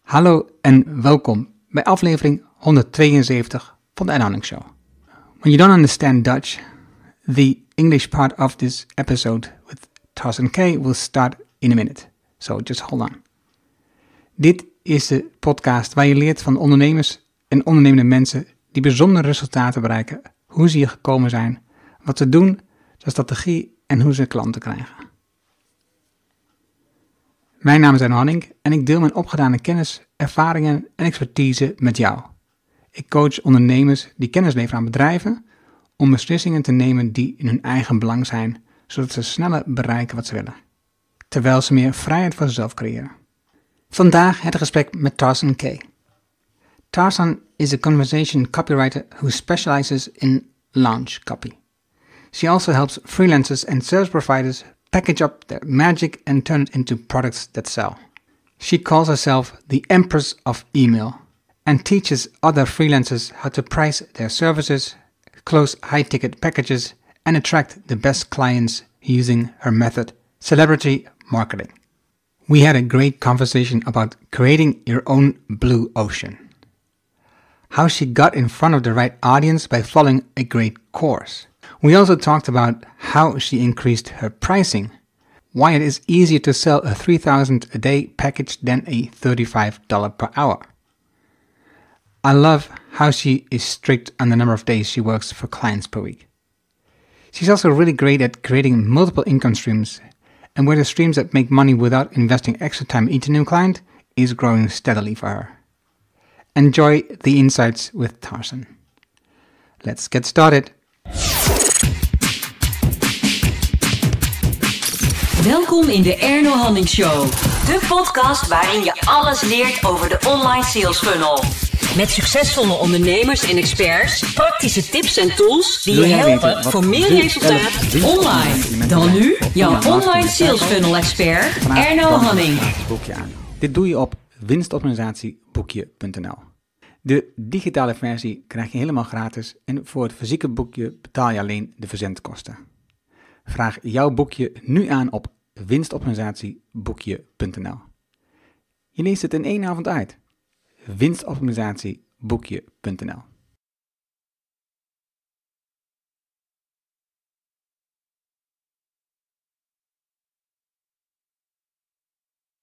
Hallo en welkom bij aflevering 172 van de Ed Show. When you don't understand Dutch, the English part of this episode with Tarzan Kay will start in a minute. So just hold on. Dit is de podcast waar je leert van ondernemers en ondernemende mensen die bijzondere resultaten bereiken, hoe ze hier gekomen zijn, wat ze doen, de strategie en hoe ze klanten krijgen. Mijn naam is Ed Hanning en ik deel mijn opgedane kennis, ervaringen en expertise met jou. Ik coach ondernemers die kennis leveren aan bedrijven om beslissingen te nemen die in hun eigen belang zijn, zodat ze sneller bereiken wat ze willen, terwijl ze meer vrijheid voor zichzelf creëren. Vandaag het gesprek met Tarzan Kay. Tarzan is a conversation copywriter who specializes in launch copy. She also helps freelancers and service providers package up their magic and turn it into products that sell. She calls herself the Empress of Email and teaches other freelancers how to price their services, close high-ticket packages, and attract the best clients using her method, celebrity marketing. We had a great conversation about creating your own blue ocean. How she got in front of the right audience by following a great course. We also talked about how she increased her pricing, why it is easier to sell a $3,000 a day package than a $35 per hour. I love how she is strict on the number of days she works for clients per week. She's also really great at creating multiple income streams, and where the streams that make money without investing extra time each new client is growing steadily for her. Enjoy the insights with Tarzan. Let's get started. Welkom in de Erno Hanning Show. De podcast waarin je alles leert over de online sales funnel. Met succesvolle ondernemers en experts, praktische tips en tools die je helpen voor meer resultaat online. Dan nu jouw online sales funnel expert Erno Hanning. Dit doe je op winstoptimalisatieboekje.nl. De digitale versie krijg je helemaal gratis en voor het fysieke boekje betaal je alleen de verzendkosten. Vraag jouw boekje nu aan op winstoptimalisatieboekje.nl. Je leest het in één avond uit. winstoptimalisatieboekje.nl.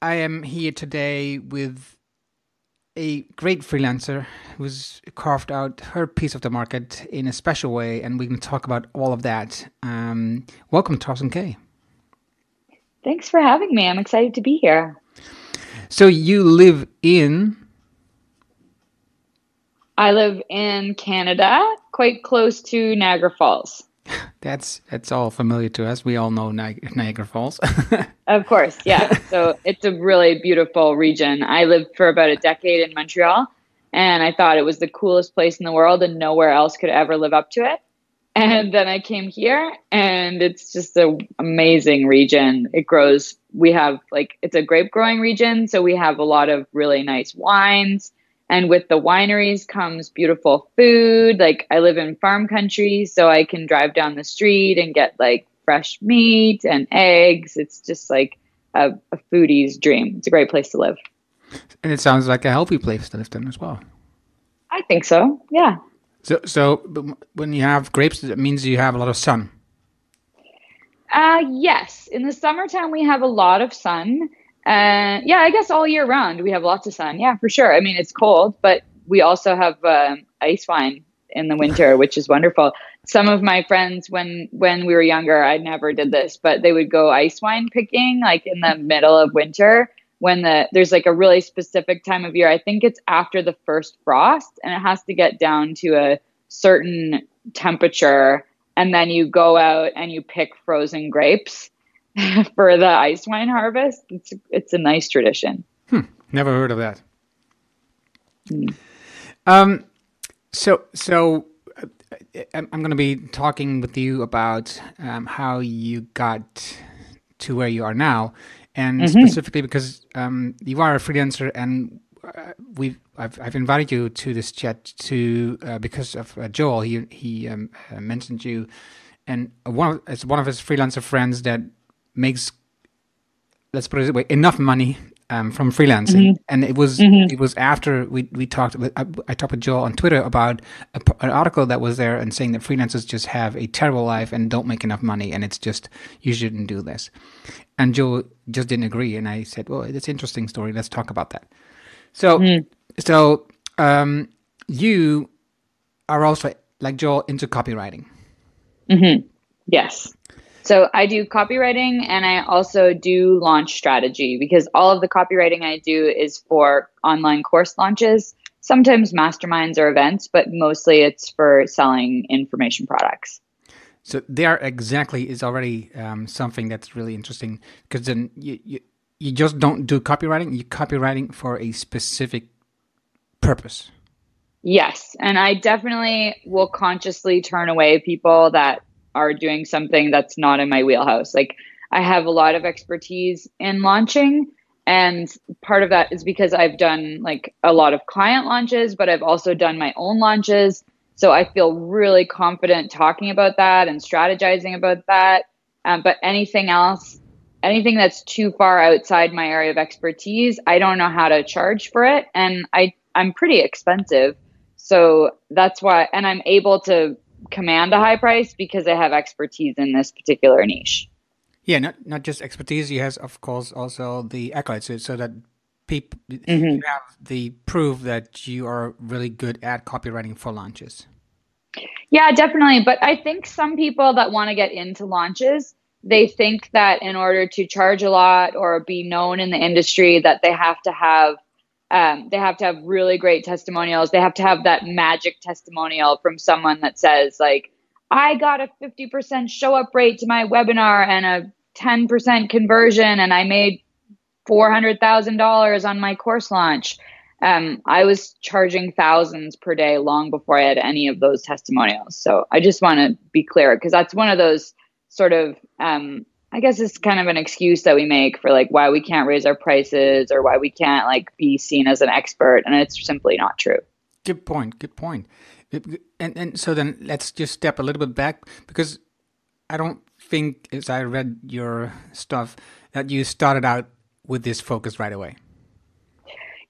I am here today with a great freelancer who's carved out her piece of the market in a special way, and we can talk about all of that. Welcome, Tarzan Kay. Thanks for having me. I'm excited to be here. So you live in? I live in Canada, quite close to Niagara Falls. That's all familiar to us. We all know Niagara Falls. Of course, yeah. So it's a really beautiful region. I lived for about a decade in Montreal, and I thought it was the coolest place in the world and nowhere else could ever live up to it. And then I came here, and it's just an amazing region. It grows. We have it's a grape growing region, so we have a lot of really nice wines. And with the wineries comes beautiful food. I live in farm country, so I can drive down the street and get fresh meat and eggs. It's just a foodie's dream. It's a great place to live. And it sounds like a healthy place to live in as well. I think so, yeah. So when you have grapes, that means you have a lot of sun. Yes. In the summertime, we have a lot of sun. Yeah, I guess all year round we have lots of sun. Yeah, for sure. I mean, it's cold, but we also have ice wine in the winter, which is wonderful. Some of my friends, when we were younger, I never did this, but they would go ice wine picking in the middle of winter when there's a really specific time of year. I think it's after the first frost, and it has to get down to a certain temperature, and then you go out and you pick frozen grapes for the ice wine harvest. It's a nice tradition. Never heard of that. So I'm going to be talking with you about how you got to where you are now, and specifically because you are a freelancer, and I've invited you to this chat because of Joel. He mentioned you, and one of his freelancer friends that makes, let's put it this way, enough money from freelancing, and it was after we talked. I talked with Joel on Twitter about an article that was there and saying that freelancers just have a terrible life and don't make enough money, and it's just you shouldn't do this. And Joel just didn't agree, and I said, "Well, it's an interesting story. Let's talk about that." So, you are also, like Joel, into copywriting. Yes. So I do copywriting, and I also do launch strategy, because all of the copywriting I do is for online course launches, sometimes masterminds or events, but mostly it's for selling information products. So there exactly is already something that's really interesting, because then you just don't do copywriting, you're copywriting for a specific purpose. Yes. And I definitely will consciously turn away people that are doing something that's not in my wheelhouse. Like, I have a lot of expertise in launching, and part of that is because I've done like a lot of client launches, but I've also done my own launches. So I feel really confident talking about that and strategizing about that. But anything else, anything that's too far outside my area of expertise, I don't know how to charge for it. And I'm pretty expensive. So that's why, and I'm able to command a high price because I have expertise in this particular niche. Yeah, not just expertise. You have, of course, also the accolades, so that people you have the proof that you are really good at copywriting for launches. Yeah, definitely. But I think some people that want to get into launches, they think that in order to charge a lot or be known in the industry, that they have to have really great testimonials. They have to have that magic testimonial from someone that says, like, I got a 50% show up rate to my webinar and a 10% conversion, and I made $400,000 on my course launch. I was charging thousands per day long before I had any of those testimonials. So I just want to be clear, because that's one of those sort of, I guess it's kind of an excuse that we make for like why we can't raise our prices or why we can't like be seen as an expert. And it's simply not true. Good point. Good point. And so then let's just step a little bit back, because I don't think, as I read your stuff, that you started out with this focus right away.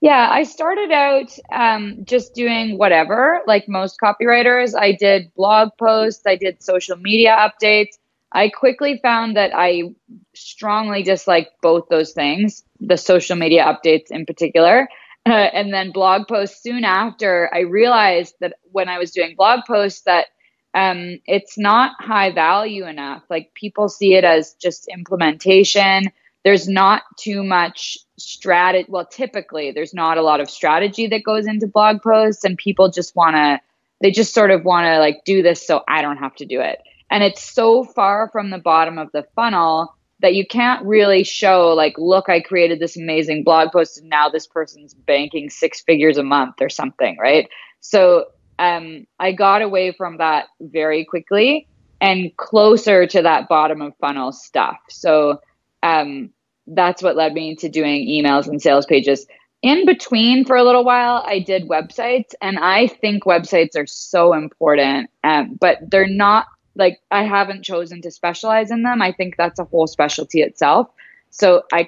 Yeah, I started out just doing whatever, like most copywriters. I did blog posts, I did social media updates. I quickly found that I strongly dislike both those things, the social media updates in particular, and then blog posts. Soon after, I realized that when I was doing blog posts that it's not high value enough. Like, people see it as just implementation. There's not too much strategy. Well, typically there's not a lot of strategy that goes into blog posts, and people just they just sort of want to like do this so I don't have to do it. And it's so far from the bottom of the funnel that you can't really show like, look, I created this amazing blog post and now this person's banking 6 figures a month or something, right? So I got away from that very quickly and closer to that bottom of funnel stuff. So that's what led me to doing emails and sales pages. In between, for a little while, I did websites, and I think websites are so important, but they're not, like, I haven't chosen to specialize in them. I think that's a whole specialty itself. So I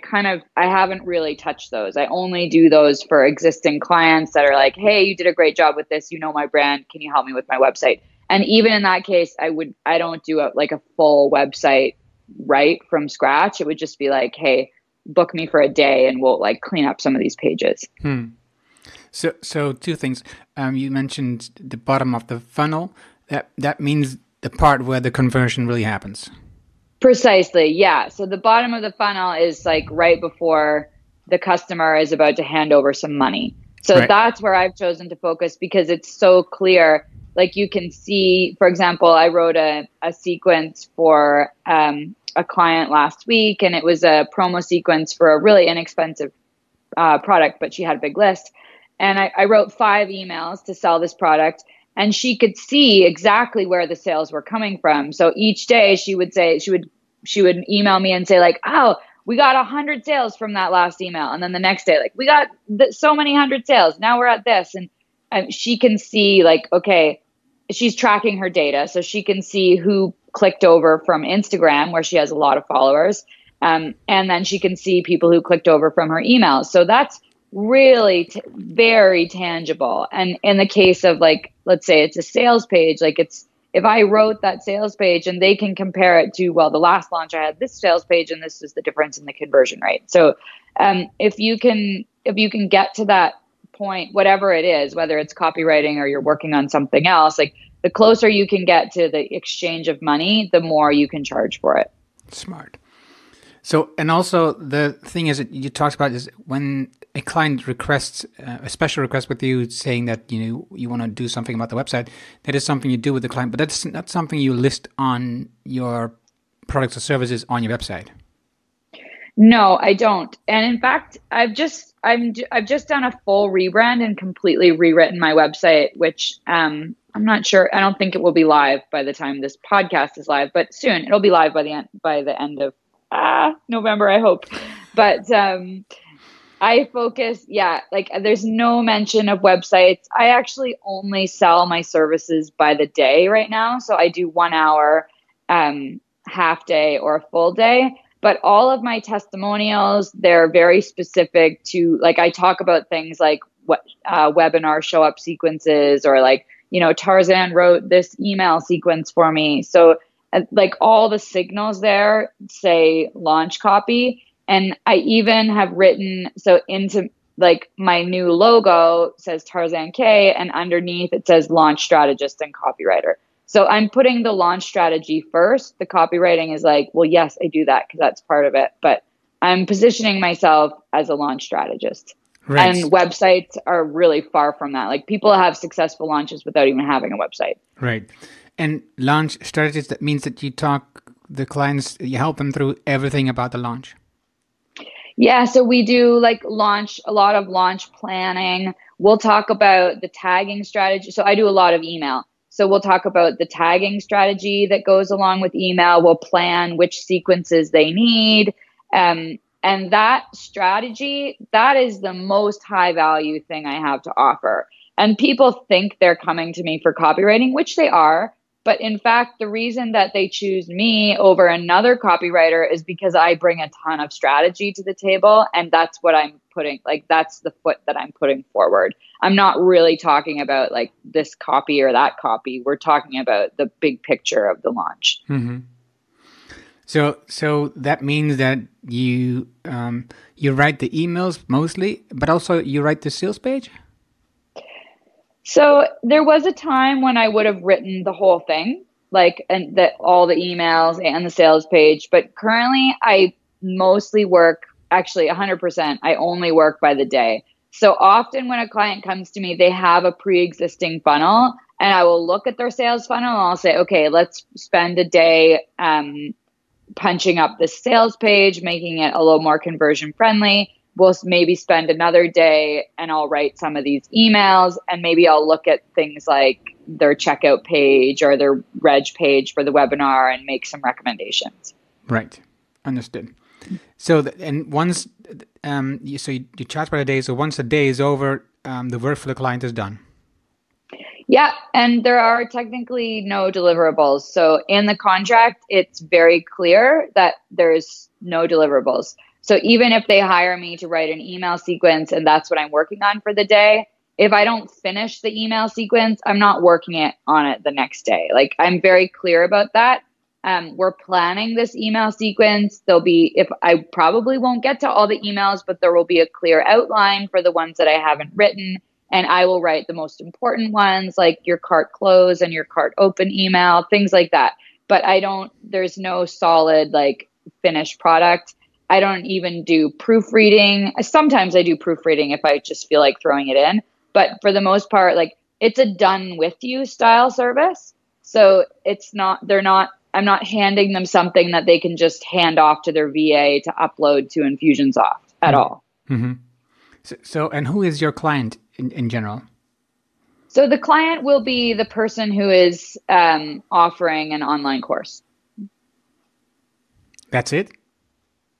haven't really touched those. I only do those for existing clients that are like, hey, you did a great job with this. You know my brand. Can you help me with my website? And even in that case, I don't do a full website right from scratch. It would just be like, hey, book me for a day and we'll like clean up some of these pages. So two things. You mentioned the bottom of the funnel. That means the part where the conversion really happens. Precisely. Yeah. So the bottom of the funnel is like right before the customer is about to hand over some money. So right. That's where I've chosen to focus, because it's so clear. Like, you can see, for example, I wrote a sequence for a client last week, and it was a promo sequence for a really inexpensive product, but she had a big list. And I wrote 5 emails to sell this product, and she could see exactly where the sales were coming from. So each day she would email me and say like, oh, we got 100 sales from that last email. And then the next day, like, we got so many 100 sales. Now we're at this. And she can see like, okay, she's tracking her data. So she can see who clicked over from Instagram, where she has a lot of followers. And then she can see people who clicked over from her emails. So that's really very tangible. And in the case of like, let's say it's a sales page, like if I wrote that sales page and they can compare it to, well, the last launch I had this sales page and this is the difference in the conversion rate. So if you can get to that point, whatever it is, whether it's copywriting or you're working on something else, like the closer you can get to the exchange of money, the more you can charge for it. Smart. So, and also the thing is that you talked about is when a client requests a special request with you saying that, you want to do something about the website, that is something you do with the client, but that's not something you list on your products or services on your website. No, I don't. And in fact, I've just done a full rebrand and completely rewritten my website, which I'm not sure. I don't think it will be live by the time this podcast is live, but soon it'll be live by the end of November, I hope. But I focus, like there's no mention of websites. I actually only sell my services by the day right now. So I do 1 hour, half day or a full day. But all of my testimonials, they're very specific to, like, I talk about things like what webinar show up sequences, or like, Tarzan wrote this email sequence for me. So like all the signals there say launch copy. And I even have written, so into like my new logo says Tarzan Kay, and underneath it says launch strategist and copywriter. So I'm putting the launch strategy first. The copywriting is like, well, yes, I do that because that's part of it. But I'm positioning myself as a launch strategist. Right. And websites are really far from that. Like people have successful launches without even having a website. Right. And launch strategist, that means that you talk the clients, you help them through everything about the launch. Yeah, so we do like a lot of launch planning. We'll talk about the tagging strategy. So I do a lot of email. So we'll talk about the tagging strategy that goes along with email. We'll plan which sequences they need. And that strategy, that is the most high value thing I have to offer. And people think they're coming to me for copywriting, which they are. But in fact, the reason that they choose me over another copywriter is because I bring a ton of strategy to the table. And that's what I'm putting, like, that's the foot that I'm putting forward. I'm not really talking about like this copy or that copy. We're talking about the big picture of the launch. Mm-hmm. So that means that you write the emails mostly, but also you write the sales page? So there was a time when I would have written the whole thing, like, and that all the emails and the sales page. But currently I mostly work, actually 100%, I only work by the day. So often when a client comes to me, they have a pre-existing funnel, and I will look at their sales funnel and I'll say, okay, let's spend a day punching up the sales page, making it a little more conversion friendly. We'll maybe spend another day and I'll write some of these emails, and maybe I'll look at things like their checkout page or their reg page for the webinar and make some recommendations. Right. Understood. So, and once, you charge by the day. So once the day is over, the work for the client is done. Yeah. And there are technically no deliverables. So in the contract, it's very clear that there's no deliverables. So even if they hire me to write an email sequence and that's what I'm working on for the day, if I don't finish the email sequence, I'm not working on it the next day. Like, I'm very clear about that. We're planning this email sequence. I probably won't get to all the emails, but there will be a clear outline for the ones that I haven't written. And I will write the most important ones, like your cart close and your cart open email, things like that. But there's no solid like finished product. I don't even do proofreading. Sometimes I do proofreading if I just feel like throwing it in. But for the most part, like, it's a done with you style service. So I'm not handing them something that they can just hand off to their VA to upload to Infusionsoft at all. Mm-hmm. So, and who is your client in general? So the client will be the person who is offering an online course. That's it?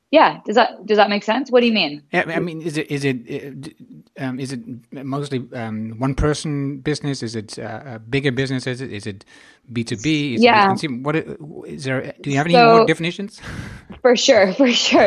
Yeah. Does that make sense? What do you mean? Yeah, I mean, is it Is it mostly one person business? Is it a bigger business? Is it B2B? Is it Yeah. consumer? Is there? Do you have any So- more definitions? For sure.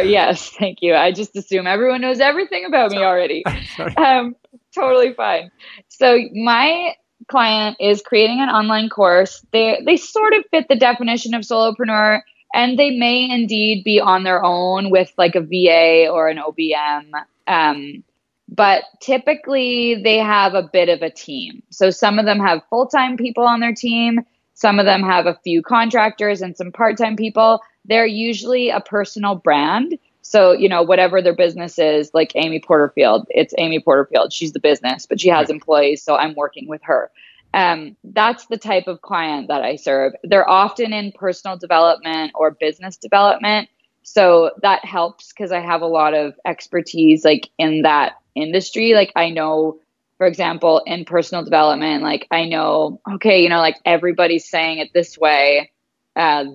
Yes. Thank you. I just assume everyone knows everything about me already. Sorry. Totally fine. So my client is creating an online course. They sort of fit the definition of solopreneur, and they may indeed be on their own with like a VA or an OBM. But typically they have a bit of a team. So some of them have full-time people on their team. Some of them have a few contractors and some part-time people. They're usually a personal brand. So, whatever their business is, like Amy Porterfield, it's Amy Porterfield. She's the business, but she has employees. So I'm working with her. That's the type of client that I serve. They're often in personal development or business development. So that helps because I have a lot of expertise like in that industry. Like I know, for example, in personal development, like I know, okay, like everybody's saying it this way.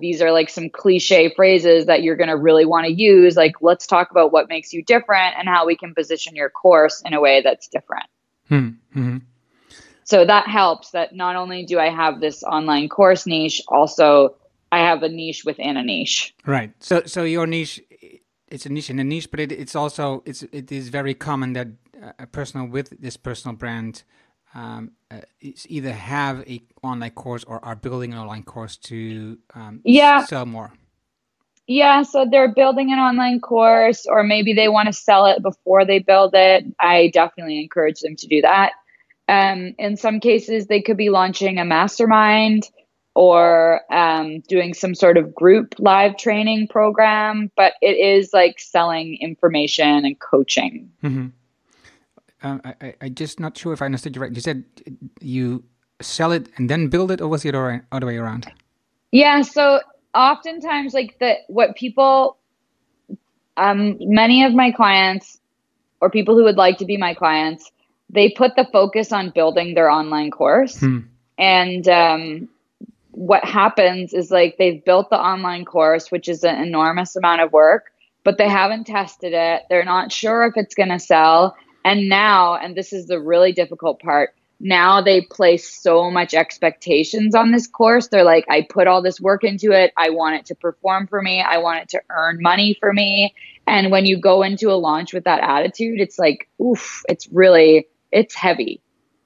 These are like some cliche phrases that you're going to really want to use. Like, let's talk about what makes you different and how we can position your course in a way that's different. Mm-hmm. So that helps that not only do I have this online course niche, also I have a niche within a niche. Right. So your niche, it's a niche in a niche, but it is very common that a person with this personal brand is either have a online course or are building an online course to sell more. Yeah, so they're building an online course, or maybe they want to sell it before they build it. I definitely encourage them to do that. In some cases, they could be launching a mastermind or doing some sort of group live training program, but it is like selling information and coaching. Mm-hmm. I just not sure if I understood you right. You said you sell it and then build it, or was it the other way around? Yeah, so oftentimes like many of my clients or people who would like to be my clients, they put the focus on building their online course. And what happens is like they've built the online course, which is an enormous amount of work, but they haven't tested it. They're not sure if it's going to sell. And now, and this is the really difficult part, now they place so much expectations on this course. They're like, I put all this work into it. I want it to perform for me. I want it to earn money for me. And when you go into a launch with that attitude, it's like, oof, it's heavy.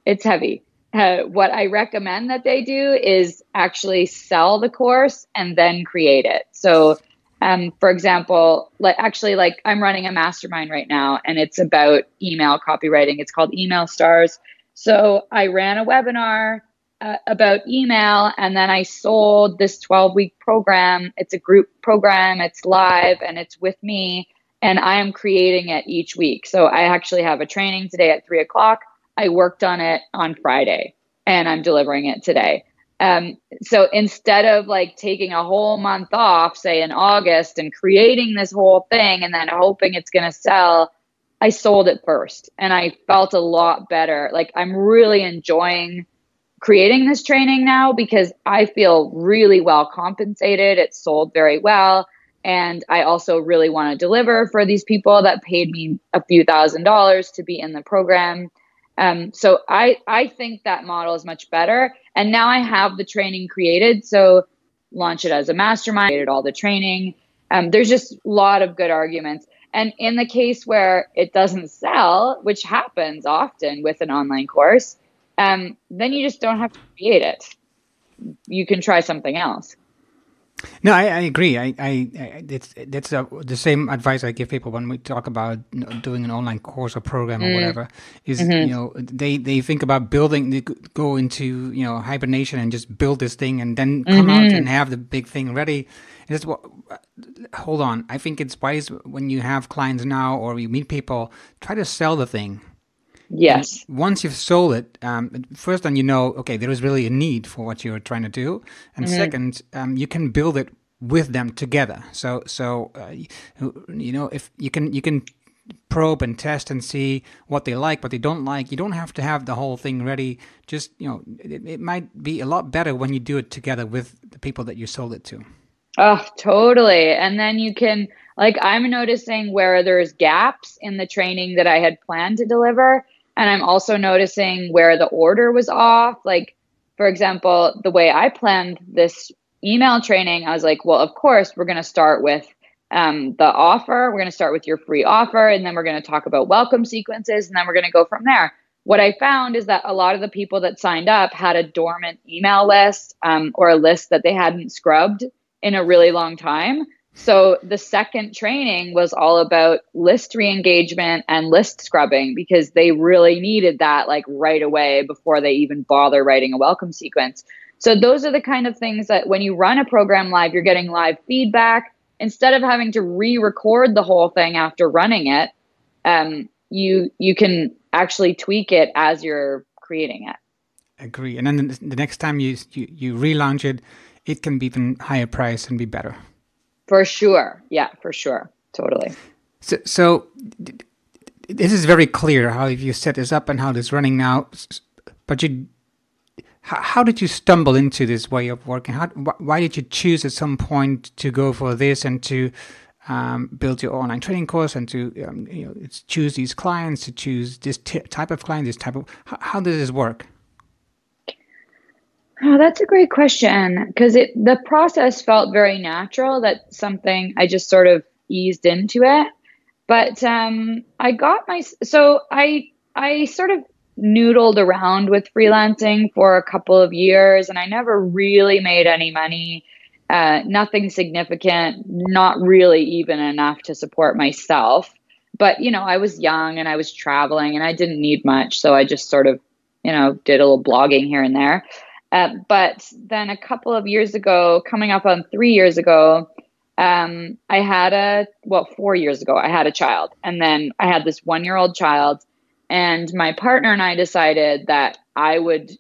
It's heavy. What I recommend that they do is actually sell the course and then create it. So, for example, like I'm running a mastermind right now, and it's about email copywriting. It's called Email Stars. So I ran a webinar about email, and then I sold this 12-week program. It's a group program. It's live, and it's with me, and I am creating it each week. So I actually have a training today at 3:00. I worked on it on Friday, and I'm delivering it today. So instead of like taking a whole month off, say in August, and creating this whole thing and then hoping it's going to sell, I sold it first, and I felt a lot better. Like I'm really enjoying creating this training now because I feel really well compensated. It sold very well. And I also really want to deliver for these people that paid me a few $1,000s to be in the program. So I think that model is much better. And now I have the training created. So launch it as a mastermind, created all the training. There's just a lot of good arguments. And in the case where it doesn't sell, which happens often with an online course, then you just don't have to create it. You can try something else. No, I agree. That's the same advice I give people when we talk about doing an online course or program or whatever. Is they think about building, they go into hibernation and just build this thing and then come out and have the big thing ready. And that's what. Hold on, I think it's wise when you have clients now or you meet people, try to sell the thing. Yes. And once you've sold it, first then okay, there is really a need for what you're trying to do, and second, you can build it with them together. So if you can probe and test and see what they like, what they don't like. You don't have to have the whole thing ready. Just it might be a lot better when you do it together with the people that you sold it to. Oh, totally. And then you can, like, I'm noticing where there's gaps in the training that I had planned to deliver. And I'm also noticing where the order was off. Like, for example, the way I planned this email training, I was like, well, of course, we're going to start with the offer. We're going to start with your free offer, and then we're going to talk about welcome sequences, and then we're going to go from there. What I found is that a lot of the people that signed up had a dormant email list or a list that they hadn't scrubbed in a really long time. So the second training was all about list re-engagement and list scrubbing, because they really needed that like right away before they even bother writing a welcome sequence. So those are the kind of things that when you run a program live, you're getting live feedback. Instead of having to re-record the whole thing after running it, you can actually tweak it as you're creating it. Agree. And then the next time you relaunch it, it can be even higher price and be better. For sure. Yeah, for sure. Totally. So this is very clear how you set this up and how this is running now. But how did you stumble into this way of working? Why did you choose at some point to go for this and to build your online training course and to choose these clients, to choose this type of client, this type of... How does this work? Oh, that's a great question, because the process felt very natural. That's something I just sort of eased into it. But I sort of noodled around with freelancing for a couple of years, and I never really made any money, nothing significant, not really even enough to support myself. But, I was young and I was traveling and I didn't need much. So I just sort of, did a little blogging here and there. But then a couple of years ago, coming up on 3 years ago, 4 years ago, I had a child. And then I had this 1-year-old child. And my partner and I decided that I would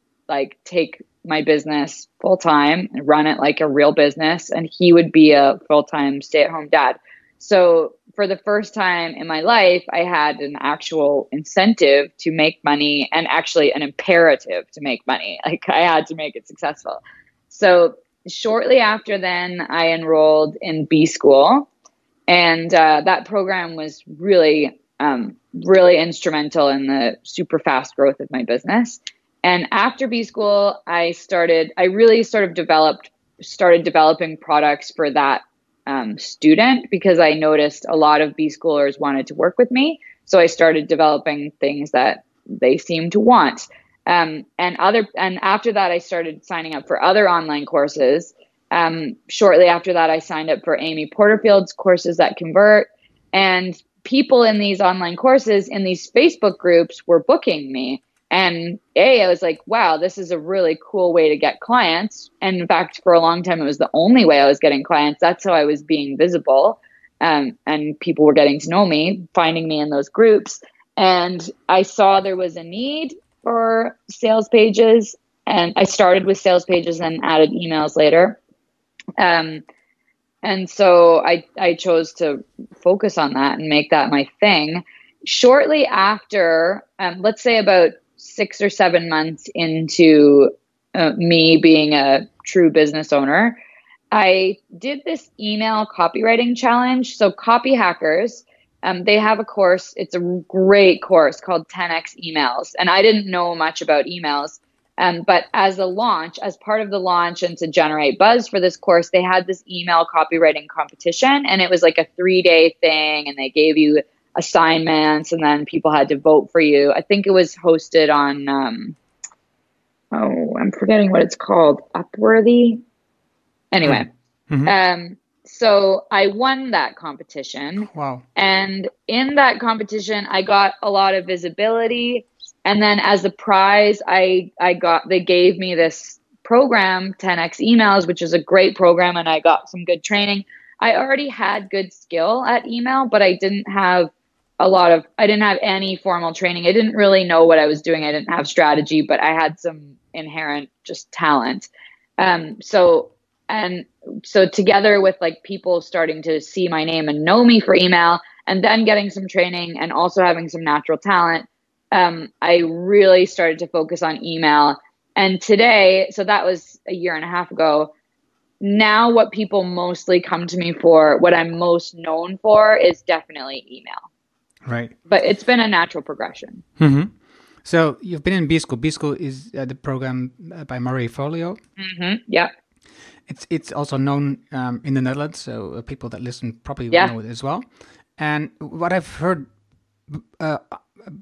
take my business full time and run it like a real business. And he would be a full-time stay-at-home dad. So for the first time in my life, I had an actual incentive to make money and actually an imperative to make money. Like I had to make it successful. So shortly after then, I enrolled in BSchool, and that program was really, really instrumental in the super fast growth of my business. And after BSchool, I started developing products for that student, because I noticed a lot of B-schoolers wanted to work with me. So I started developing things that they seemed to want. And after that, I started signing up for other online courses. Shortly after that, I signed up for Amy Porterfield's Courses That Convert. And people in these online courses, in these Facebook groups, were booking me. And I was like, wow, this is a really cool way to get clients. And in fact, for a long time, it was the only way I was getting clients. That's how I was being visible. And people were getting to know me, finding me in those groups. And I saw there was a need for sales pages. And I started with sales pages and added emails later. And so I chose to focus on that and make that my thing. Shortly after, let's say about 6 or 7 months into me being a true business owner, I did this email copywriting challenge. So Copy Hackers, they have a course. It's a great course called 10x Emails. And I didn't know much about emails. But as part of the launch and to generate buzz for this course, they had this email copywriting competition. And it was like a 3-day thing. And they gave you assignments, and then people had to vote for you. I think it was hosted on, I'm forgetting what it's called, Upworthy. Anyway, so I won that competition. Wow. And in that competition, I got a lot of visibility. And then as a prize, they gave me this program, 10x Emails, which is a great program. And I got some good training. I already had good skill at email, but I didn't have any formal training. I didn't really know what I was doing. I didn't have strategy, but I had some inherent just talent. So together with people starting to see my name and know me for email, and then getting some training and also having some natural talent, I really started to focus on email. And today, so that was a year and a half ago, now what people mostly come to me for, what I'm most known for, is definitely email. Right. But it's been a natural progression. Mm-hmm. So you've been in BSchool. BSchool is the program by Marie Folio. Yeah. It's also known in the Netherlands, so people that listen probably Yeah. know it as well. And what I've heard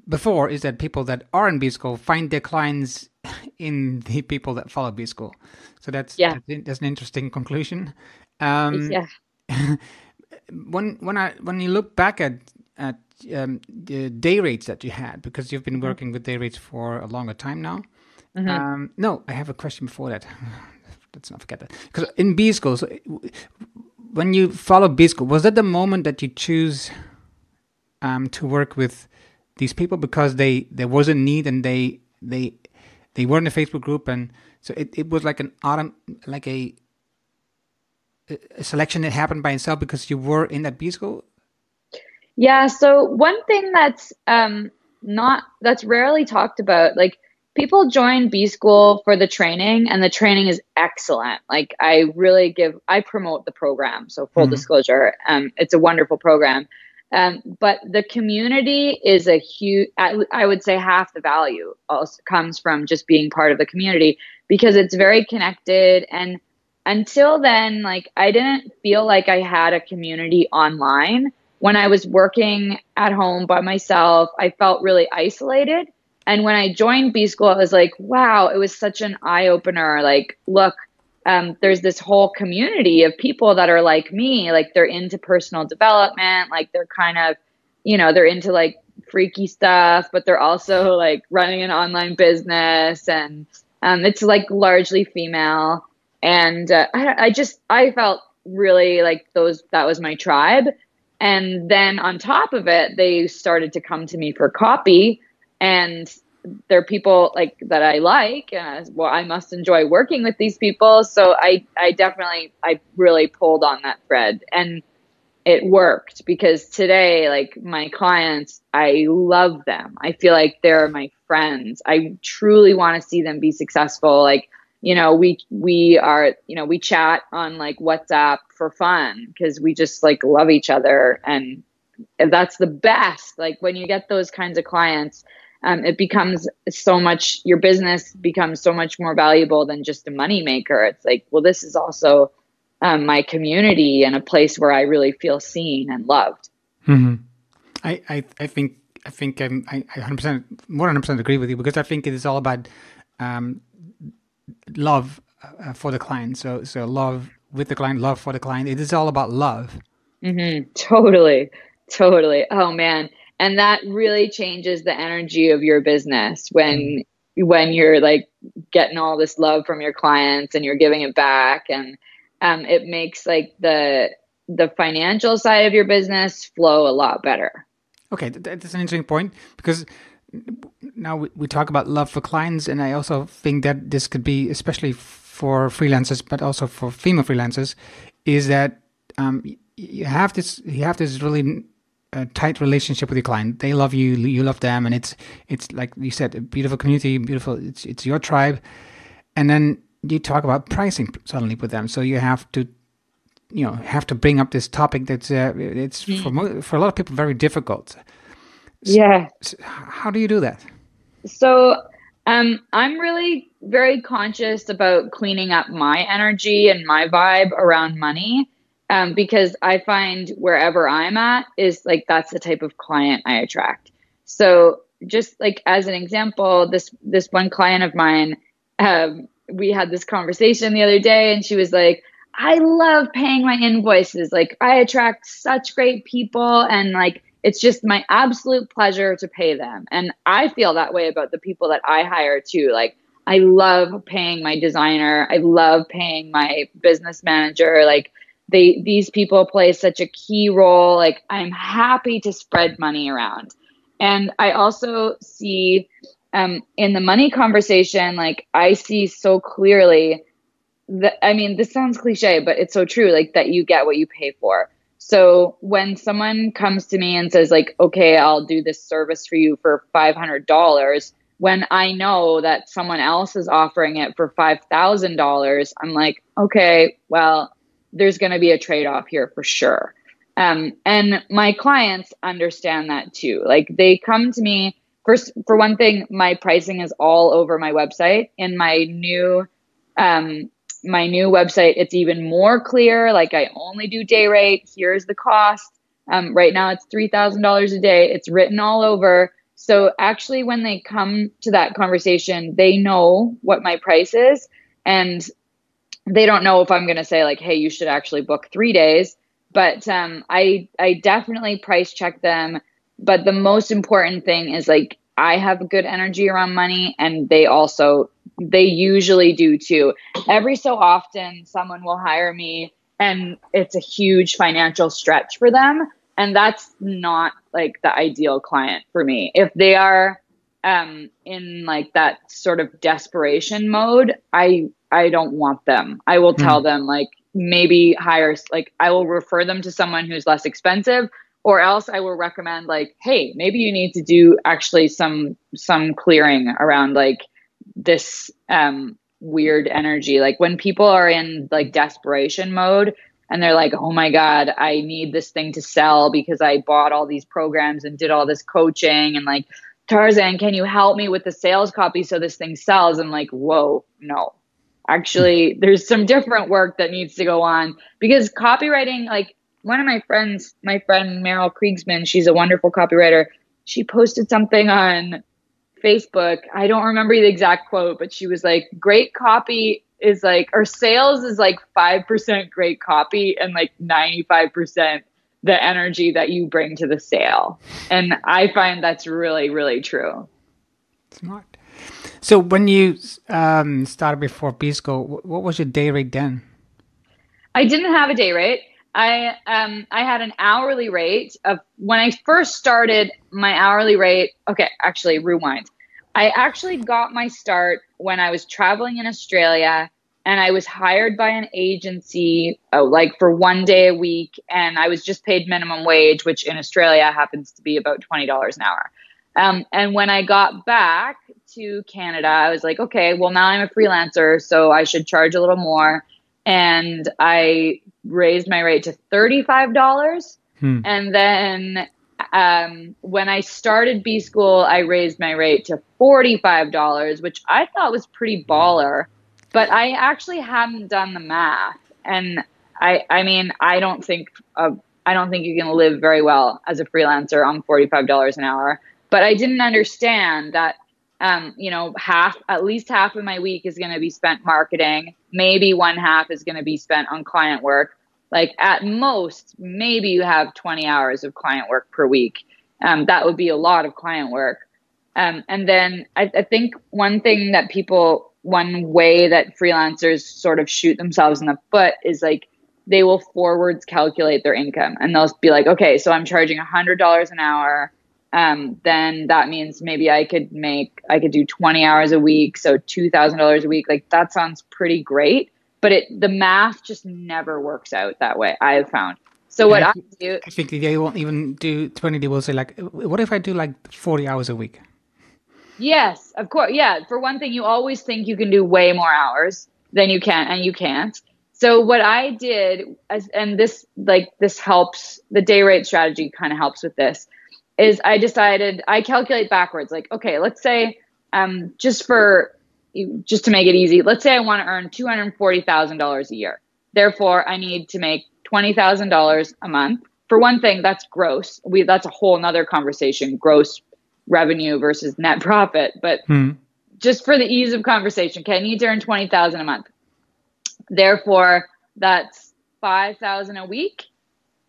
before is that people that are in BSchool find their clients in the people that follow BSchool. So that's an interesting conclusion. Yeah. When you look back at the day rates that you had, because you've been working with day rates for a longer time now. No, I have a question before that. Let's not forget that. Because in BSchool, so when you follow BSchool, was that the moment that you choose to work with these people because there was a need and they were in a Facebook group, and so it was like a selection that happened by itself because you were in that BSchool? Yeah. So one thing that's that's rarely talked about, like people join BSchool for the training, and the training is excellent. Like I promote the program. So full disclosure, it's a wonderful program. But the community is a huge, I would say half the value also comes from just being part of the community, because it's very connected. And until then, like I didn't feel like I had a community online. When I was working at home by myself, I felt really isolated. And when I joined BSchool, I was like, wow, it was such an eye opener. Like, look, there's this whole community of people that are like me, like they're into personal development, like they're kind of, they're into like freaky stuff, but they're also like running an online business, and it's like largely female. And I felt really like that was my tribe. And then on top of it, they started to come to me for copy, and they're people like that I like. Well, I must enjoy working with these people. So I really pulled on that thread, and it worked, because today, like my clients, I love them. I feel like they're my friends. I truly want to see them be successful. Like, we chat on like WhatsApp for fun because we just like love each other. And that's the best. Like when you get those kinds of clients, it becomes your business becomes so much more valuable than just a money maker. It's like, well, this is also my community and a place where I really feel seen and loved. I think I 100% agree with you, because I think it is all about love for the client. So love with the client, love for the client. It is all about love. Totally. Oh man. And that really changes the energy of your business when you're like getting all this love from your clients and you're giving it back. And it makes like the financial side of your business flow a lot better. Okay, that's an interesting point, because now we talk about love for clients, and I also think that this could be, especially for freelancers, but also for female freelancers, is that you have this really tight relationship with your client. They love you, you love them, and it's like you said, a beautiful community, beautiful. It's your tribe, and then you talk about pricing suddenly with them, so you have to bring up this topic that's it's for a lot of people very difficult. Yeah. So how do you do that? So I'm really very conscious about cleaning up my energy and my vibe around money, because I find wherever I'm at is like that's the type of client I attract. So just like as an example, this one client of mine, we had this conversation the other day, and she was like, I love paying my invoices. Like I attract such great people, and like it's just my absolute pleasure to pay them. And I feel that way about the people that I hire too. Like I love paying my designer. I love paying my business manager. Like these people play such a key role. Like I'm happy to spread money around. And I also see in the money conversation, like I see so clearly that, I mean, this sounds cliche, but it's so true, like that you get what you pay for. So when someone comes to me and says like, okay, I'll do this service for you for $500, when I know that someone else is offering it for $5,000, I'm like, okay, well, there's going to be a trade-off here for sure. And my clients understand that too. Like they come to me first, for one thing, my pricing is all over my website. In my new website, it's even more clear. Like, I only do day rate. Here's the cost. Right now it's $3,000 a day. It's written all over. So actually, when they come to that conversation, they know what my price is, and they don't know if I'm going to say like, hey, you should actually book 3 days. But I definitely price check them. But the most important thing is, like, I have a good energy around money, and they usually do too. Every so often, someone will hire me and it's a huge financial stretch for them. And that's not like the ideal client for me. If they are in like that sort of desperation mode, I don't want them. I will tell them, like, maybe hire, like, I will refer them to someone who's less expensive, or else I will recommend, like, hey, maybe you need to do actually some clearing around like this weird energy. Like, when people are in like desperation mode and they're like, oh my God, I need this thing to sell because I bought all these programs and did all this coaching, and like, Tarzan, can you help me with the sales copy so this thing sells? I'm like, whoa, no. Actually, there's some different work that needs to go on, because copywriting, like, one of my friend Meryl Kriegsman, she's a wonderful copywriter. She posted something on Facebook. I don't remember the exact quote, but she was like, great copy is like, or sales is like 5% great copy and like 95% the energy that you bring to the sale. And I find that's really, really true. Smart. So when you started before BSchool, what was your day rate then? I didn't have a day rate. I had an hourly rate of, when I first started, my hourly rate. Okay, actually, rewind. I actually got my start when I was traveling in Australia, and I was hired by an agency, like for 1 day a week, and I was just paid minimum wage, which in Australia happens to be about $20 an hour. And when I got back to Canada, I was like, okay, well, now I'm a freelancer, so I should charge a little more. And I raised my rate to $35. And then when I started BSchool, I raised my rate to $45, which I thought was pretty baller. But I actually hadn't done the math. And I mean, I don't think you can live very well as a freelancer on $45 an hour. But I didn't understand that, at least half of my week is going to be spent marketing. Maybe one half is going to be spent on client work. Like, at most, maybe you have 20 hours of client work per week. That would be a lot of client work. And then I think one way that freelancers sort of shoot themselves in the foot is like, they will forwards calculate their income, and they'll be like, okay, so I'm charging $100 an hour. Then that means maybe I could do 20 hours a week. So $2,000 a week. Like, that sounds pretty great, but the math just never works out that way, I have found. So what I do, I think they won't even do 20. They will say like, what if I do like 40 hours a week? Yes, of course. Yeah. For one thing, you always think you can do way more hours than you can, and you can't. So what I did, and this helps, the day rate strategy kind of helps with this, is I calculate backwards. Like, okay, let's say, just to make it easy, let's say I want to earn $240,000 a year. Therefore, I need to make $20,000 a month. For one thing, that's gross. That's a whole nother conversation, gross revenue versus net profit. But just for the ease of conversation, okay, I need to earn $20,000 a month. Therefore, that's $5,000 a week.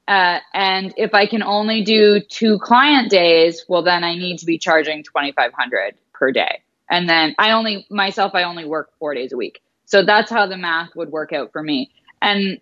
And if I can only do 2 client days, well, then I need to be charging $2,500 per day. And then I only work 4 days a week. So that's how the math would work out for me. And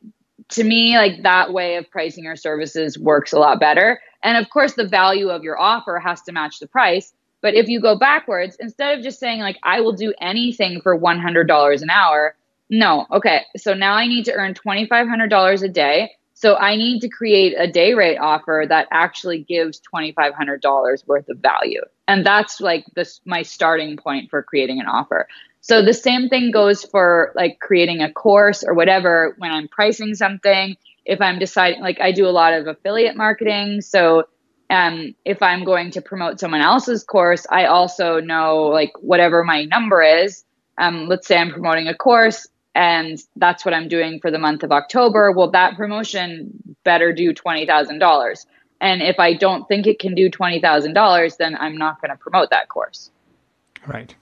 to me, like, that way of pricing your services works a lot better. And of course, the value of your offer has to match the price. But if you go backwards, instead of just saying like, I will do anything for $100 an hour. No. Okay. So now I need to earn $2,500 a day. So I need to create a day rate offer that actually gives $2,500 worth of value. And that's like my starting point for creating an offer. So the same thing goes for like creating a course or whatever. When I'm pricing something, if I'm deciding, like, I do a lot of affiliate marketing. So If I'm going to promote someone else's course, I also know like whatever my number is. Let's say I'm promoting a course and that's what I'm doing for the month of October. Well, that promotion better do $20,000. And if I don't think it can do $20,000, then I'm not going to promote that course. Right.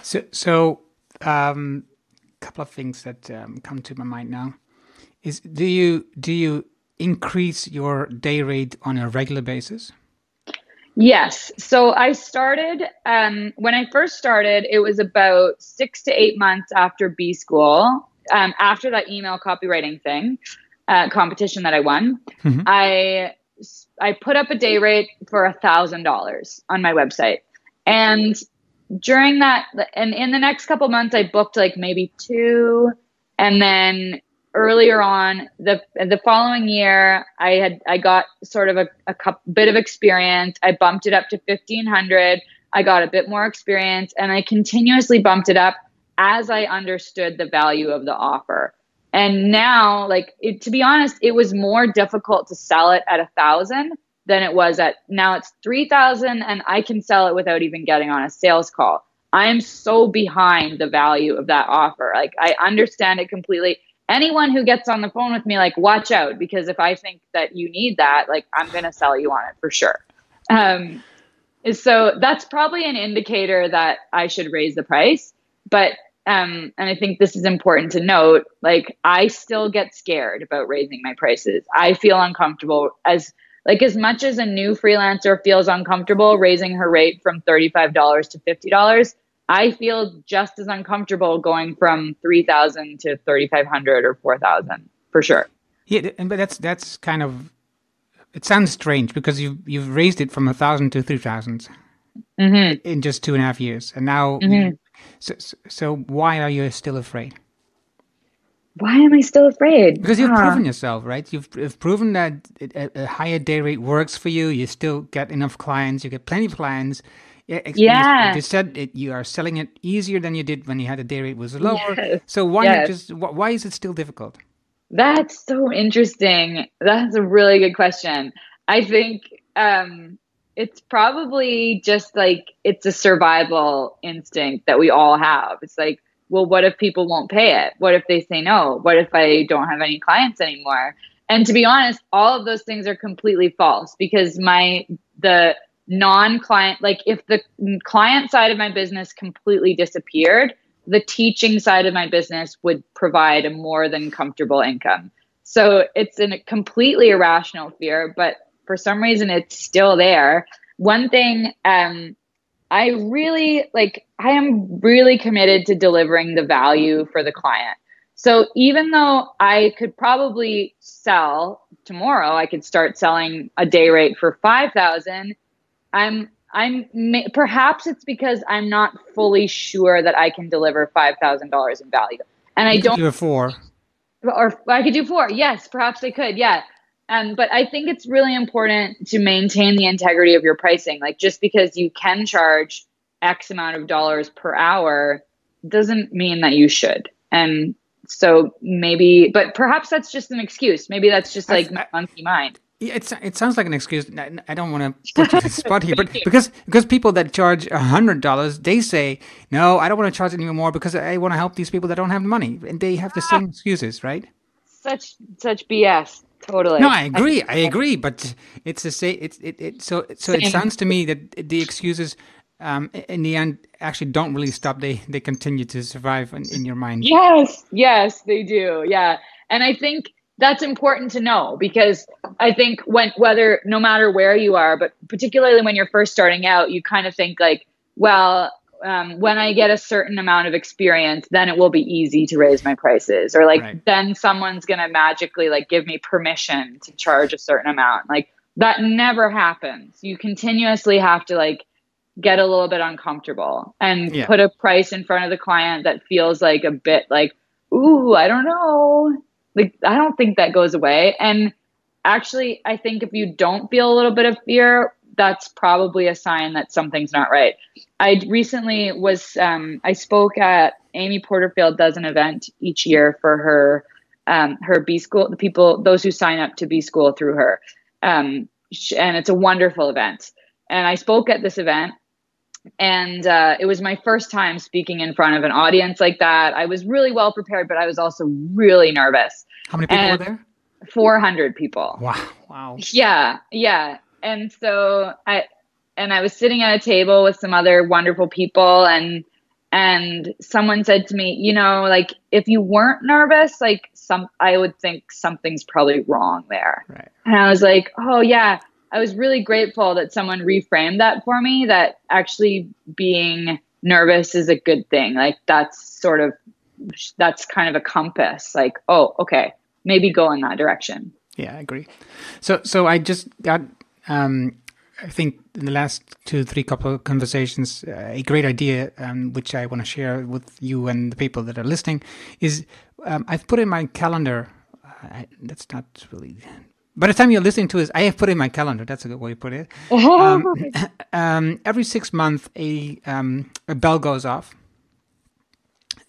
So couple of things that come to my mind now is do you increase your day rate on a regular basis? Yes. So I started, when I first started, it was about 6 to 8 months after BSchool, after that email copywriting thing, competition that I won. Mm-hmm. I put up a day rate for $1,000 on my website. And during that, and in the next couple months, I booked like maybe 2. And then earlier on, the following year, I got sort of a bit of experience. I bumped it up to 1,500. I got a bit more experience, and I continuously bumped it up as I understood the value of the offer. And now, to be honest, it was more difficult to sell it at 1,000 than it was now it's 3,000, and I can sell it without even getting on a sales call. I am so behind the value of that offer. I understand it completely. Anyone who gets on the phone with me, watch out, because if I think that you need that, I'm going to sell you on it for sure. So that's probably an indicator that I should raise the price. But, and I think this is important to note, I still get scared about raising my prices. I feel uncomfortable as much as a new freelancer feels uncomfortable raising her rate from $35 to $50, I feel just as uncomfortable going from 3,000 to 3,500 or 4,000 for sure. Yeah, but that's kind of, it sounds strange because you've raised it from 1,000 to 3,000 in just 2.5 years, and now. So why are you still afraid? Why am I still afraid? Because you've proven yourself, right? You've proven that a higher day rate works for you. You still get enough clients. You get plenty of clients. Yeah. You said you are selling it easier than you did when you had a day rate was lower. Yes. So why why is it still difficult? That's so interesting. That's a really good question. I think it's probably just it's a survival instinct that we all have. It's well, what if people won't pay it? What if they say no? What if I don't have any clients anymore? And to be honest, all of those things are completely false, because the non-client, if the client side of my business completely disappeared, the teaching side of my business would provide a more than comfortable income. So it's a completely irrational fear, but for some reason it's still there. One thing, I am really committed to delivering the value for the client. So even though I could probably sell tomorrow, I could start selling a day rate for 5,000. Perhaps it's because I'm not fully sure that I can deliver $5,000 in value, and I don't. You do 4, or I could do 4. Yes, perhaps I could. Yeah. But I think it's really important to maintain the integrity of your pricing. Just because you can charge X amount of dollars per hour doesn't mean that you should. And so but perhaps that's just an excuse. Maybe that's just my monkey mind. Yeah, it sounds like an excuse. I don't want to put you on the spot here, but because people that charge $100, they say, no, I don't want to charge anymore because I want to help these people that don't have money, and they have the same excuses, right? Such BS. Totally. No, I agree, but it's so it sounds to me that the excuses in the end actually don't really stop. They continue to survive in your mind. Yes, they do. Yeah. And I think that's important to know, because I think no matter where you are, but particularly when you're first starting out, you kind of think when I get a certain amount of experience, then it will be easy to raise my prices, or then someone's going to magically give me permission to charge a certain amount. That never happens. You continuously have to get a little bit uncomfortable and put a price in front of the client that feels a bit ooh, I don't know. I don't think that goes away. And actually, I think if you don't feel a little bit of fear, that's probably a sign that something's not right. I recently I spoke at Amy Porterfield does an event each year for her BSchool, those who sign up to BSchool through her. and it's a wonderful event. And I spoke at this event, and it was my first time speaking in front of an audience like that. I was really well prepared, but I was also really nervous. How many people were there? 400 people. Wow. Yeah. And so I was sitting at a table with some other wonderful people, and someone said to me, you know, like, if you weren't nervous, like, I would think something's probably wrong there. Right. And I was like, oh yeah. I was really grateful that someone reframed that for me, that actually being nervous is a good thing. Like, that's kind of a compass. Like, oh, okay, maybe go in that direction. Yeah, I agree. So I just got, I think in the last 2-3 couple of conversations, a great idea, which I want to share with you and the people that are listening, is I've put in my calendar, that's not really... By the time you're listening to this, I have put in my calendar. That's a good way to put it. Every 6 months, a bell goes off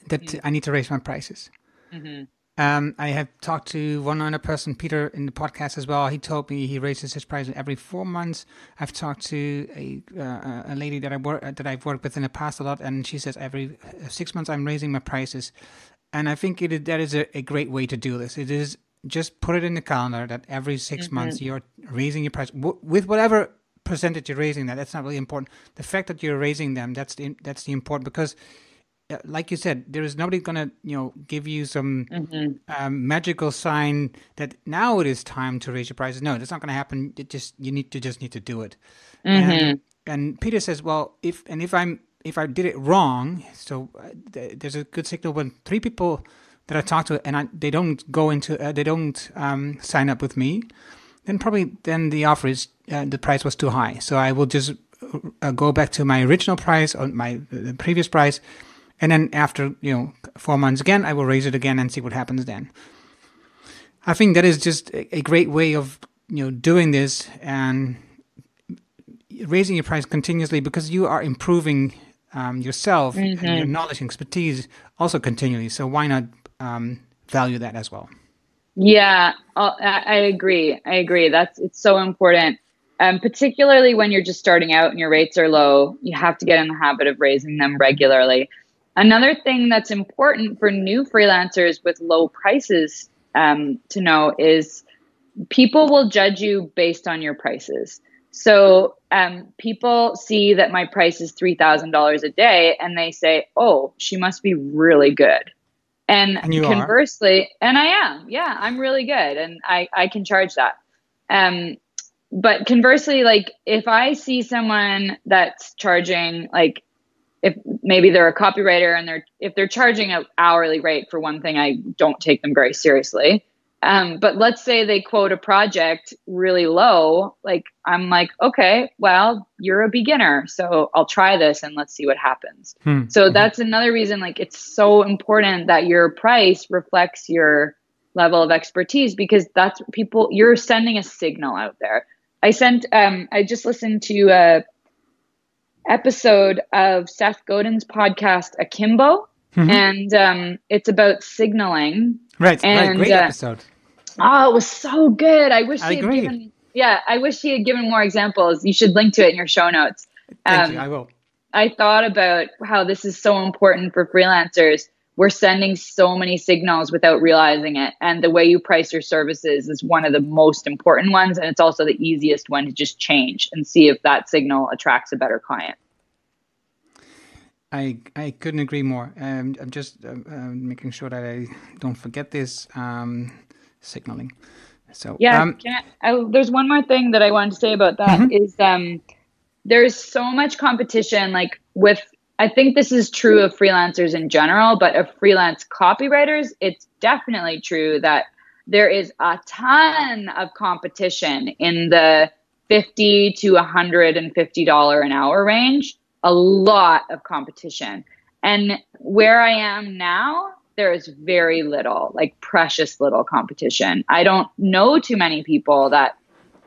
that I need to raise my prices. Mm-hmm. I have talked to one other person, Peter, in the podcast as well. He told me he raises his prices every 4 months. I've talked to a lady that I've worked with in the past a lot, and she says every 6 months I'm raising my prices. And I think that is a great way to do this. It is. Just put it in the calendar that every 6 months you're raising your price with whatever percentage you're raising that. That's not really important. The fact that you're raising them, that's the important, because like you said, there is nobody going to, give you some magical sign that now it is time to raise your prices. No, that's not going to happen. You need to do it. And Peter says, well, if I did it wrong, so there's a good signal when 3 people that I talk to and they don't sign up with me, then the offer is the price was too high. So I will just go back to my original price or the previous price, and then after 4 months again, I will raise it again and see what happens then. I think that is just a great way of doing this and raising your price continuously, because you are improving yourself and your knowledge and expertise also continually. So why not value that as well? Yeah, I agree. It's so important. Particularly when you're just starting out and your rates are low, you have to get in the habit of raising them regularly. Another thing that's important for new freelancers with low prices to know is people will judge you based on your prices. So people see that my price is $3,000 a day and they say, oh, she must be really good. And conversely, and I am, yeah, I'm really good and I can charge that. But conversely, like, if I see someone that's charging, like, if maybe they're a copywriter and if they're charging an hourly rate, for one thing, I don't take them very seriously. But let's say they quote a project really low, like, I'm like, okay, well, you're a beginner, so I'll try this and let's see what happens. So that's another reason, like, it's so important that your price reflects your level of expertise, because that's you're sending a signal out there. I just listened to a episode of Seth Godin's podcast, Akimbo, and it's about signaling. Right, great episode. Oh, it was so good. I wish he had given more examples. You should link to it in your show notes. Thank you, I will. I thought about how this is so important for freelancers. We're sending so many signals without realizing it. And the way you price your services is one of the most important ones. And it's also the easiest one to just change and see if that signal attracts a better client. I couldn't agree more. I'm just making sure that I don't forget this signaling. So yeah, there's one more thing that I wanted to say about that is there's so much competition, like I think this is true of freelancers in general, but of freelance copywriters, it's definitely true that there is a ton of competition in the $50 to $150 an hour range. A lot of competition. And where I am now, there is very little, like precious little competition. I don't know too many people that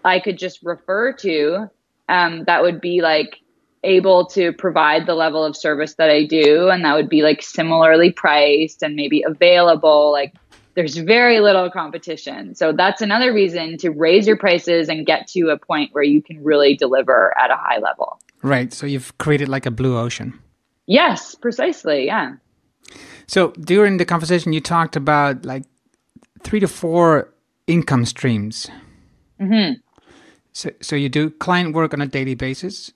I could just refer to that would be like able to provide the level of service that I do, and that would be like similarly priced and maybe available. Like, there's very little competition. So that's another reason to raise your prices and get to a point where you can really deliver at a high level. Right. So you've created like a blue ocean. Yes, precisely. Yeah. So during the conversation, you talked about like 3 to 4 income streams. Mm-hmm. So you do client work on a daily basis.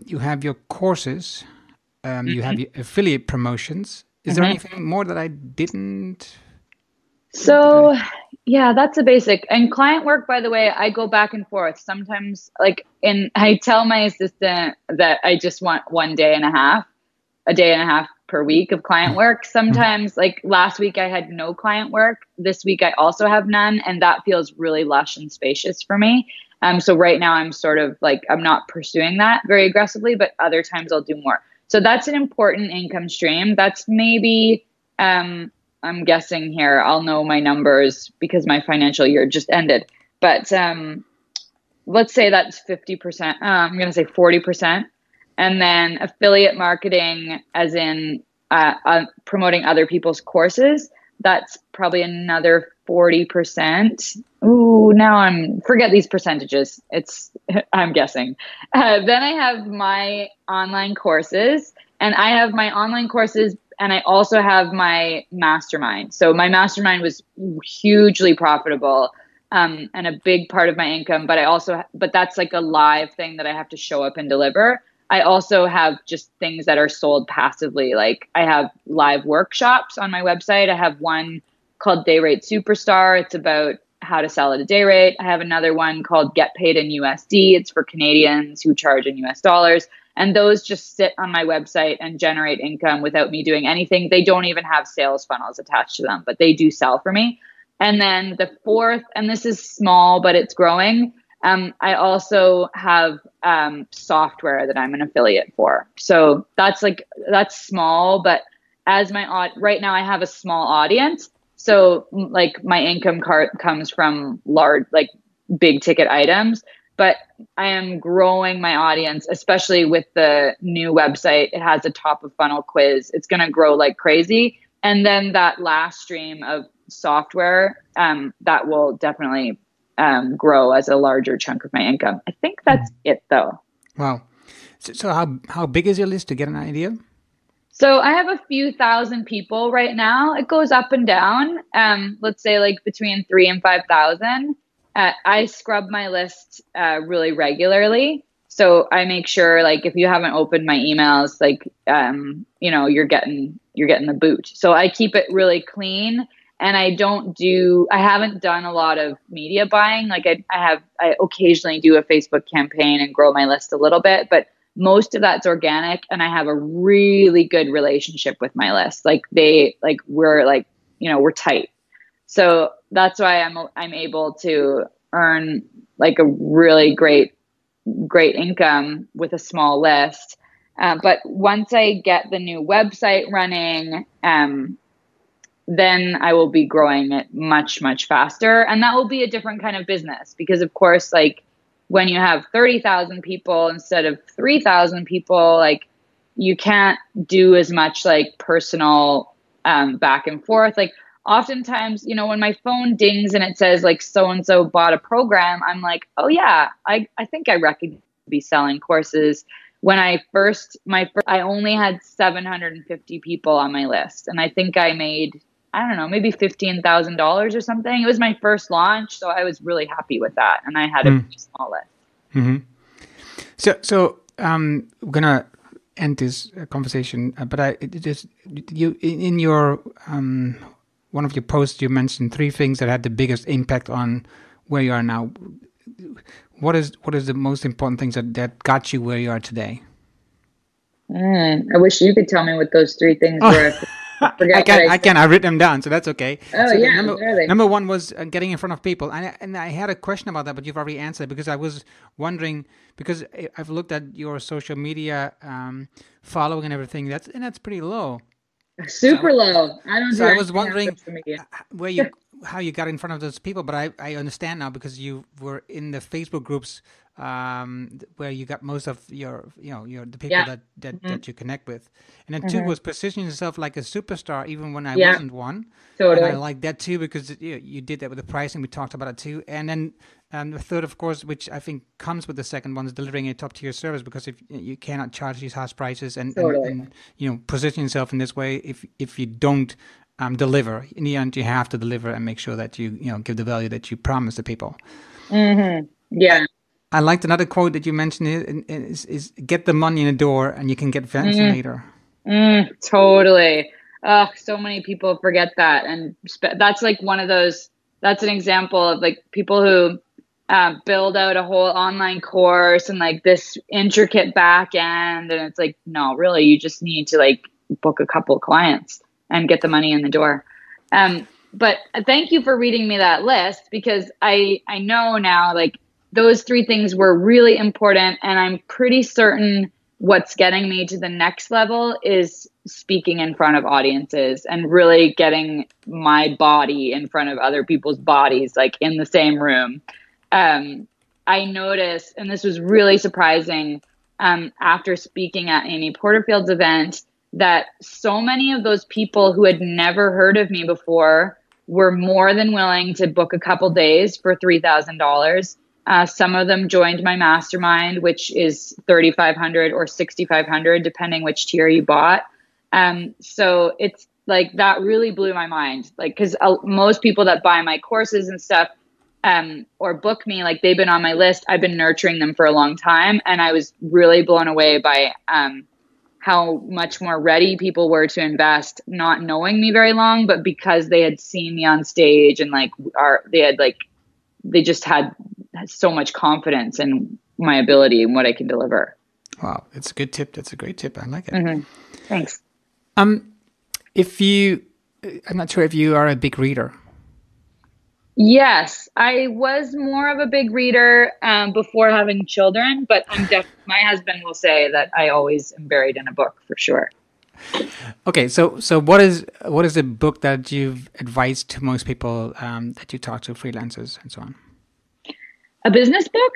You have your courses. You have your affiliate promotions. Is there anything more that I didn't? So yeah, that's a basic. And client work, by the way, I go back and forth. Sometimes I tell my assistant that I just want a day and a half per week of client work. Sometimes like last week I had no client work. This week I also have none. And that feels really lush and spacious for me. So right now I'm sort of like, I'm not pursuing that very aggressively, but other times I'll do more. So that's an important income stream. That's maybe, I'm guessing here, I'll know my numbers because my financial year just ended. But let's say that's 50%. I'm going to say 40%. And then affiliate marketing, as in promoting other people's courses, that's probably another 40%. Ooh, now forget these percentages. I'm guessing. Then I have my online courses, and and I also have my mastermind. So my mastermind was hugely profitable, and a big part of my income, but that's like a live thing that I have to show up and deliver. I also have just things that are sold passively. Like I have live workshops on my website. I have one called Day Rate Superstar. It's about how to sell at a day rate. I have another one called Get Paid in USD. It's for Canadians who charge in US dollars. And those just sit on my website and generate income without me doing anything. They don't even have sales funnels attached to them, but they do sell for me. And then the fourth, and this is small, but it's growing. I also have software that I'm an affiliate for. So that's small, but right now I have a small audience. So like my income comes from large, like big ticket items, but I am growing my audience, especially with the new website. It has a top of funnel quiz. It's going to grow like crazy. And then that last stream of software, that will definitely grow as a larger chunk of my income. I think that's it though. Wow. So how big is your list, to get an idea? So I have a few thousand people right now. It goes up and down. Let's say like between 3,000 and 5,000. I scrub my list really regularly. So I make sure, like, if you haven't opened my emails, like, you're getting the boot. So I keep it really clean. And I haven't done a lot of media buying. Like I occasionally do a Facebook campaign and grow my list a little bit, but most of that's organic. And I have a really good relationship with my list. We're tight. So that's why I'm able to earn like a really great income with a small list. But once I get the new website running, then I will be growing it much, much faster. And that will be a different kind of business because, of course, like when you have 30,000 people instead of 3,000 people, like you can't do as much like personal back and forth. Like oftentimes, when my phone dings and it says like so-and-so bought a program, I'm like, oh yeah, I think I reckon be selling courses. When I I only had 750 people on my list. And I think I made, I don't know, maybe $15,000 or something. It was my first launch, so I was really happy with that, and I had a pretty small list. Mm-hmm. So we're gonna end this conversation, but you in your one of your posts you mentioned 3 things that had the biggest impact on where you are now. What is the most important things that got you where you are today? I wish you could tell me what those 3 things were. I can. I written them down, so that's okay. Oh, so yeah. Number 1 was getting in front of people, and I had a question about that, but you've already answered it because I was wondering, because I've looked at your social media following and everything. That's pretty low. Super low. I was wondering how you got in front of those people, but I understand now because you were in the Facebook groups where you got most of your the people that you connect with, and then two was positioning yourself like a superstar, even when I wasn't one. Totally. And I like that too because you did that with the pricing. We talked about it too, and then the third, of course, which I think comes with the second one, is delivering a top tier service, because if you cannot charge these harsh prices and position yourself in this way, if you don't deliver, in the end you have to deliver and make sure that you give the value that you promise the people. Yeah. I liked another quote that you mentioned is get the money in the door and you can get venture later. Totally. So many people forget that. And that's like one of those, that's an example of like people who build out a whole online course and like this intricate back end. And it's like, no, really, you just need to like book a couple of clients and get the money in the door. But thank you for reading me that list, because I know now like those three things were really important. And I'm pretty certain what's getting me to the next level is speaking in front of audiences and really getting my body in front of other people's bodies, like in the same room. I noticed, and this was really surprising, after speaking at Amy Porterfield's event, that so many of those people who had never heard of me before were more than willing to book a couple days for $3,000. Some of them joined my mastermind, which is $3,500 or $6,500, depending which tier you bought. So it's like, that really blew my mind. Like, cause most people that buy my courses and stuff, or book me, like they've been on my list. I've been nurturing them for a long time. And I was really blown away by, how much more ready people were to invest, not knowing me very long, but because they had seen me on stage and like they just had so much confidence in my ability and what I can deliver. Wow, it's a good tip. That's a great tip. I like it. Thanks. I'm not sure if you are a big reader. Yes, I was more of a big reader before having children, but my husband will say that I always am buried in a book for sure. Okay, so what is a book that you've advised to most people that you talk to, freelancers and so on? A business book?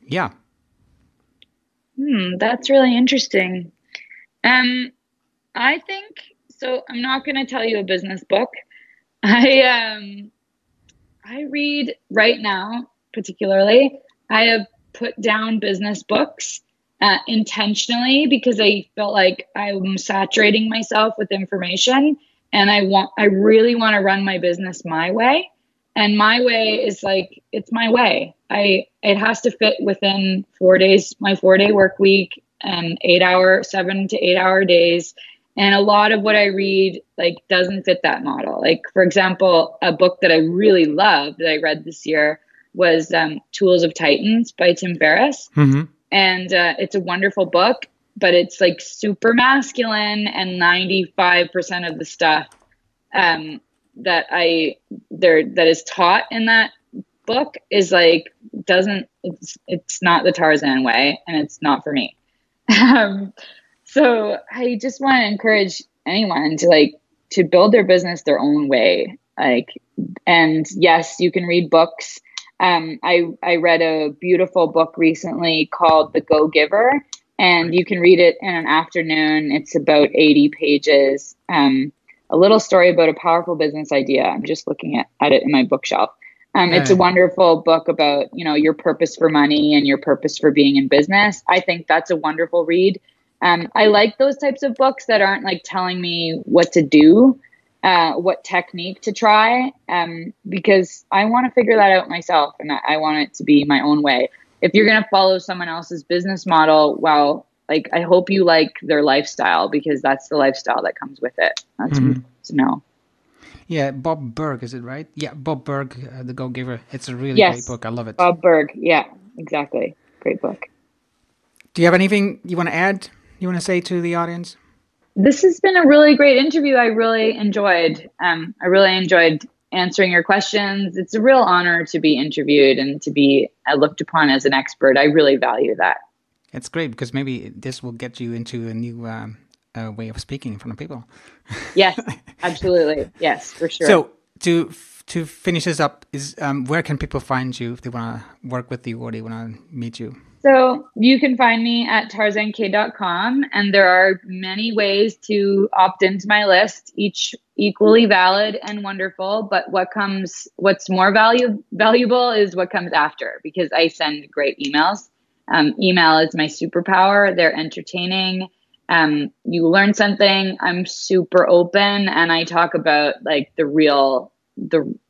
Yeah. That's really interesting. I think so. I'm not going to tell you a business book. I read right now, particularly, I have put down business books intentionally because I felt like I'm saturating myself with information, and I really want to run my business my way. And my way is like, it's my way. It has to fit within 4 days, my 4-day work week, and 7 to 8 hour days. And a lot of what I read like doesn't fit that model. Like, for example, a book that I really loved that I read this year was Tools of Titans by Tim Ferriss. And it's a wonderful book, but it's like super masculine, and 95% of the stuff that is taught in that book is like, it's not the Tarzan way, and it's not for me. So I just want to encourage anyone to build their business their own way. And yes, you can read books. I read a beautiful book recently called The Go-Giver, and you can read it in an afternoon. It's about 80 pages. A little story about a powerful business idea. I'm just looking at it in my bookshelf. It's a wonderful book about, your purpose for money and your purpose for being in business. I think that's a wonderful read. I like those types of books that aren't like telling me what to do, what technique to try, because I want to figure that out myself, and I want it to be my own way. If you're going to follow someone else's business model, well, I hope you like their lifestyle, because that's the lifestyle that comes with it. That's to know. Yeah, Bob Burg, is it right? Yeah, Bob Burg, The Go-Giver. It's a really great book. I love it. Bob Burg. Yeah, exactly. Great book. Do you have anything you want to add? You want to say to the audience? This has been a really great interview. I really enjoyed. I really enjoyed answering your questions. It's a real honor to be interviewed and to be looked upon as an expert. I really value that. It's great, because maybe this will get you into a new way of speaking in front of people. Yes, absolutely. Yes, for sure. So to finish this up, is where can people find you if they want to work with you or they want to meet you? So you can find me at tarzankay.com, and there are many ways to opt into my list, each equally valid and wonderful. But what's more valuable is what comes after, because I send great emails. Email is my superpower. They're entertaining. You learn something. I'm super open, and I talk about like the real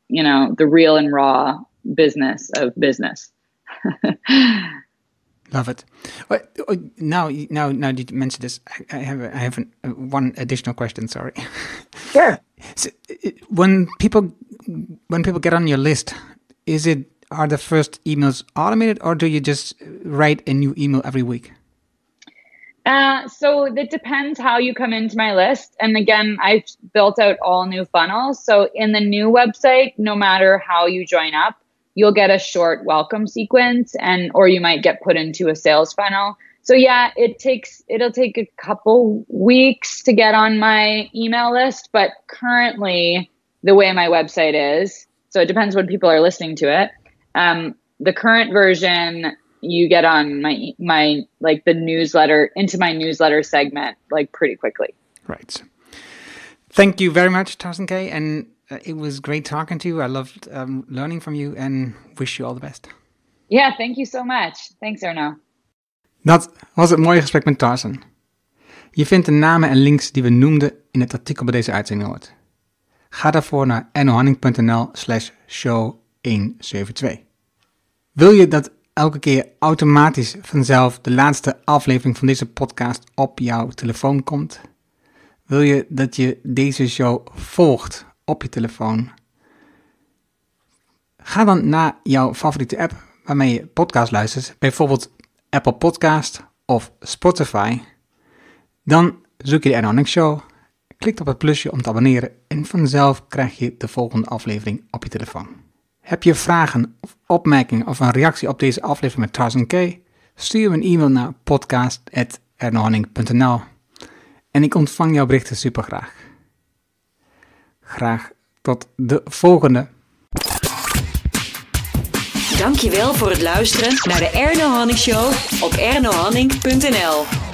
and raw business of business. Love it. Now that you mentioned this, I have one additional question. Sorry. Sure. So, when people get on your list, are the first emails automated, or do you just write a new email every week? So it depends how you come into my list. And again, I've built out all new funnels. So in the new website, no matter how you join up, you'll get a short welcome sequence, or you might get put into a sales funnel. So yeah, it'll take a couple weeks to get on my email list, but currently the way my website is, so it depends when people are listening to it. The current version, you get on my like the newsletter, into my newsletter segment, like pretty quickly. Right. Thank you very much, Tarzan Kay, and it was great talking to you. I loved learning from you and wish you all the best. Yeah, thank you so much. Thanks, Erno. Dat was het mooie gesprek met Tarzan. Je vindt de namen en links die we noemden in het artikel bij deze uitzending hoort. Ga daarvoor naar ernohanning.nl/show 172. Wil je dat elke keer automatisch vanzelf de laatste aflevering van deze podcast op jouw telefoon komt? Wil je dat je deze show volgt op je telefoon? Ga dan naar jouw favoriete app waarmee je podcast luistert, bijvoorbeeld Apple Podcast of Spotify. Dan zoek je de Erno Hanning Show, klik op het plusje om te abonneren en vanzelf krijg je de volgende aflevering op je telefoon. Heb je vragen of opmerkingen of een reactie op deze aflevering met Tarzan Kay? Stuur me een e-mail naar podcast@ernohanning.nl en ik ontvang jouw berichten super graag. Graag tot de volgende. Dankjewel voor het luisteren naar de Erno Hanning Show op ernohanning.nl.